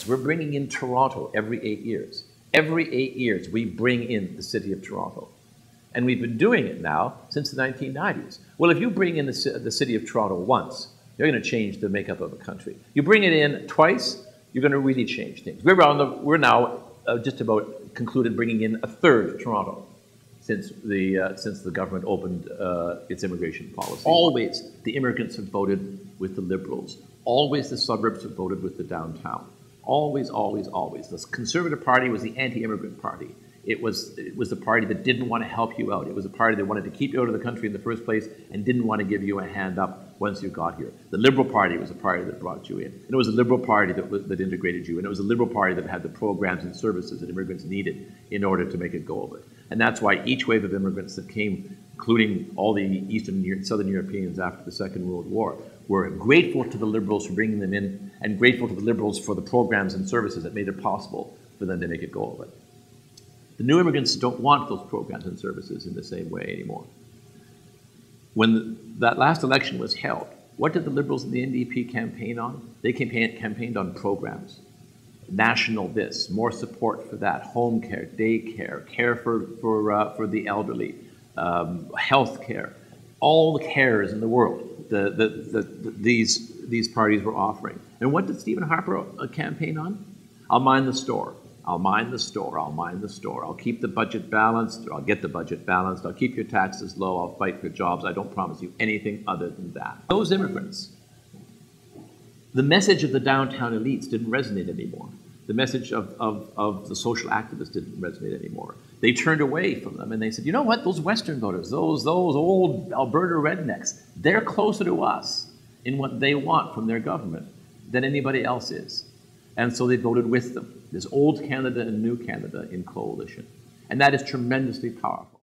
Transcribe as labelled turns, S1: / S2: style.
S1: immigrants. We're bringing in Toronto every 8 years. Every 8 years, we bring in the city of Toronto. And we've been doing it now since the 1990s. Well, if you bring in the city of Toronto once, you're going to change the makeup of the country. You bring it in twice, you're going to really change things. We're now just about concluded bringing in a third Toronto since the government opened its immigration policy. Always the immigrants have voted with the Liberals. Always the suburbs have voted with the downtown. Always, always, always. The Conservative Party was the anti-immigrant party. It was the party that didn't want to help you out. It was a party that wanted to keep you out of the country in the first place and didn't want to give you a hand up once you got here. The Liberal Party was a party that brought you in. And it was a Liberal Party that integrated you. And it was a Liberal Party that had the programs and services that immigrants needed in order to make a go of it. And that's why each wave of immigrants that came, including all the Eastern and Southern Europeans after the Second World War, were grateful to the Liberals for bringing them in and grateful to the Liberals for the programs and services that made it possible for them to make a go of it. The new immigrants don't want those programs and services in the same way anymore. When that last election was held, what did the Liberals and the NDP campaign on? They campaigned on programs. National this, more support for that, home care, daycare, care for the elderly, health care, all the cares in the world these parties were offering. And what did Stephen Harper campaign on? I'll mind the store. I'll mind the store. I'll mind the store. I'll keep the budget balanced. Or I'll get the budget balanced. I'll keep your taxes low. I'll fight for jobs. I don't promise you anything other than that. Those immigrants, the message of the downtown elites didn't resonate anymore. The message of the social activists didn't resonate anymore. They turned away from them and they said, you know what, those Western voters, those old Alberta rednecks, they're closer to us in what they want from their government than anybody else is. And so they voted with them. There's old Canada and new Canada in coalition. And that is tremendously powerful.